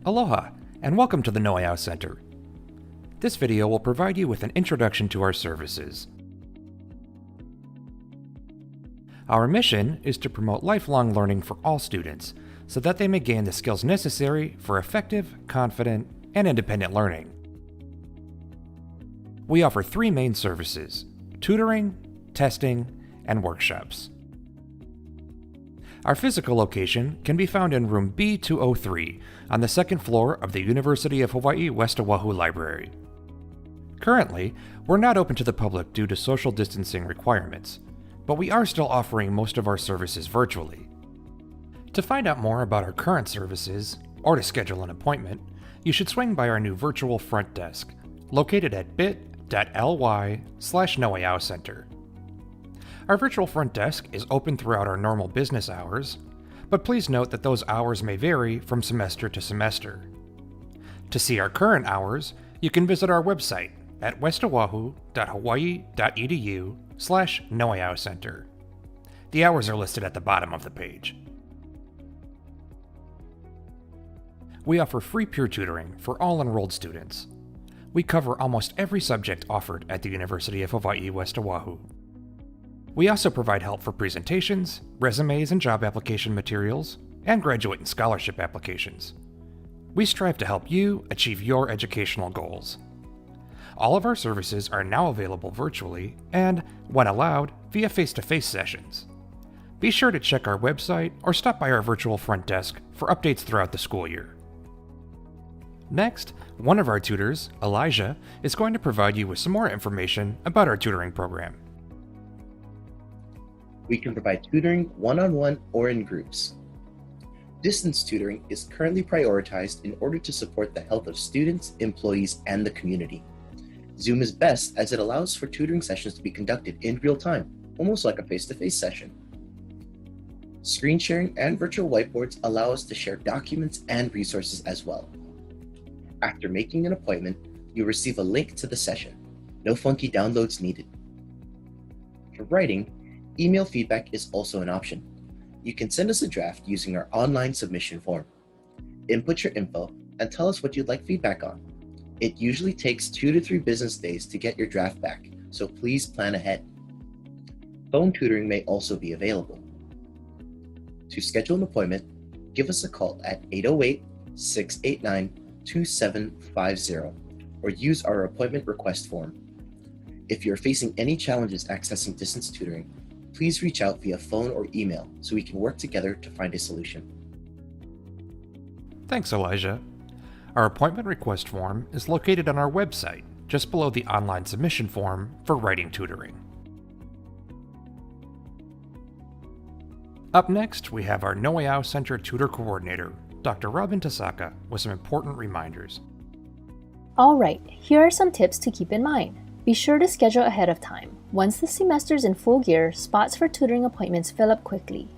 Aloha, and welcome to the UHWO Center. This video will provide you with an introduction to our services. Our mission is to promote lifelong learning for all students so that they may gain the skills necessary for effective, confident, and independent learning. We offer three main services: tutoring, testing, and workshops. Our physical location can be found in room B203 on the second floor of the University of Hawaii West Oahu Library. Currently, we're not open to the public due to social distancing requirements, but we are still offering most of our services virtually. To find out more about our current services, or to schedule an appointment, you should swing by our new virtual front desk, located at bit.ly/UHWO Center. Our virtual front desk is open throughout our normal business hours, but please note that those hours may vary from semester to semester. To see our current hours, you can visit our website at westoahu.hawaii.edu/UHWO Center. The hours are listed at the bottom of the page. We offer free peer tutoring for all enrolled students. We cover almost every subject offered at the University of Hawaii West Oahu. We also provide help for presentations, resumes and job application materials, and graduate and scholarship applications. We strive to help you achieve your educational goals. All of our services are now available virtually and, when allowed, via face-to-face sessions. Be sure to check our website or stop by our virtual front desk for updates throughout the school year. Next, one of our tutors, Elijah, is going to provide you with some more information about our tutoring program. We can provide tutoring one-on-one or in groups. Distance tutoring is currently prioritized in order to support the health of students, employees, and the community. Zoom is best as it allows for tutoring sessions to be conducted in real time, almost like a face-to-face session. Screen sharing and virtual whiteboards allow us to share documents and resources as well. After making an appointment, you receive a link to the session. No funky downloads needed. For writing, email feedback is also an option. You can send us a draft using our online submission form. Input your info and tell us what you'd like feedback on. It usually takes 2 to 3 business days to get your draft back, so please plan ahead. Phone tutoring may also be available. To schedule an appointment, give us a call at 808-689-2750 or use our appointment request form. If you're facing any challenges accessing distance tutoring, please reach out via phone or email so we can work together to find a solution. Thanks, Elijah. Our appointment request form is located on our website, just below the online submission form for writing tutoring. Up next, we have our UHWO Center Tutor Coordinator, Dr. Robin Tasaka, with some important reminders. Alright, here are some tips to keep in mind. Be sure to schedule ahead of time. Once the semester's in full gear, spots for tutoring appointments fill up quickly.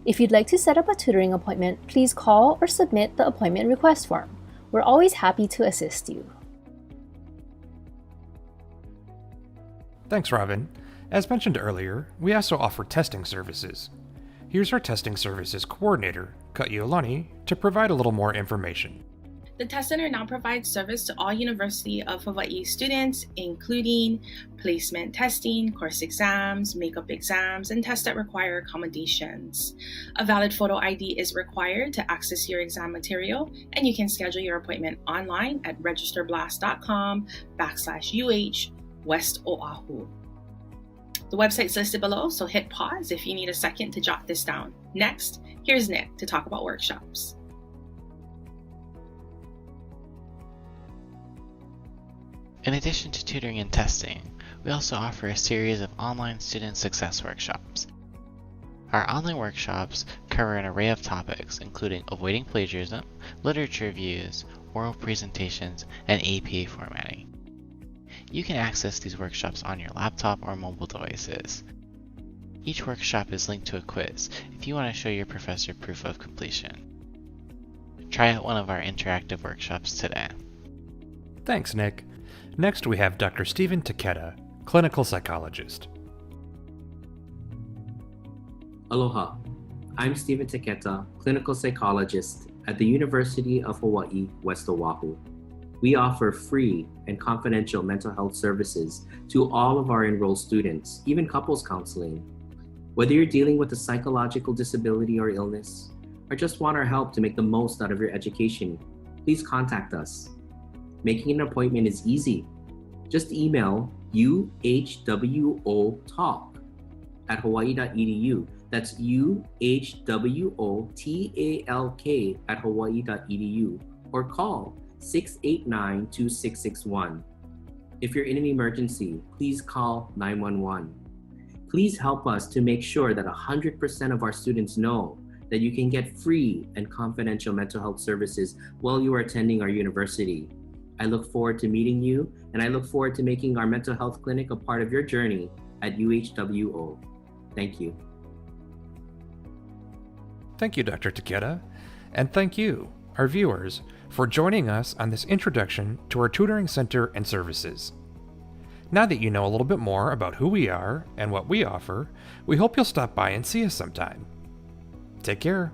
If you'd like to set up a tutoring appointment, please call or submit the appointment request form. We're always happy to assist you. Thanks, Robin. As mentioned earlier, we also offer testing services. Here's our testing services coordinator, Ka'iolani, to provide a little more information. The Test Center now provides service to all University of Hawaii students, including placement testing, course exams, makeup exams, and tests that require accommodations. A valid photo ID is required to access your exam material, and you can schedule your appointment online at registerblast.com/UH-WEST-OAHU. The website's listed below, so hit pause if you need a second to jot this down. Next, here's Nick to talk about workshops. In addition to tutoring and testing, we also offer a series of online student success workshops. Our online workshops cover an array of topics, including avoiding plagiarism, literature reviews, oral presentations, and APA formatting. You can access these workshops on your laptop or mobile devices. Each workshop is linked to a quiz if you want to show your professor proof of completion. Try out one of our interactive workshops today. Thanks, Nick. Next, we have Dr. Stephen Taketa, clinical psychologist. Aloha. I'm Stephen Taketa, clinical psychologist at the University of Hawaii, West Oahu. We offer free and confidential mental health services to all of our enrolled students, even couples counseling. Whether you're dealing with a psychological disability or illness, or just want our help to make the most out of your education, please contact us. Making an appointment is easy. Just email UHWOtalk@hawaii.edu. That's UHWOTALK@hawaii.edu, or call 689-2661. If you're in an emergency, please call 911. Please help us to make sure that 100% of our students know that you can get free and confidential mental health services while you are attending our university. I look forward to meeting you, and I look forward to making our mental health clinic a part of your journey at UHWO. Thank you. Thank you, Dr. Taketa, and thank you, our viewers, for joining us on this introduction to our tutoring center and services. Now that you know a little bit more about who we are and what we offer, we hope you'll stop by and see us sometime. Take care.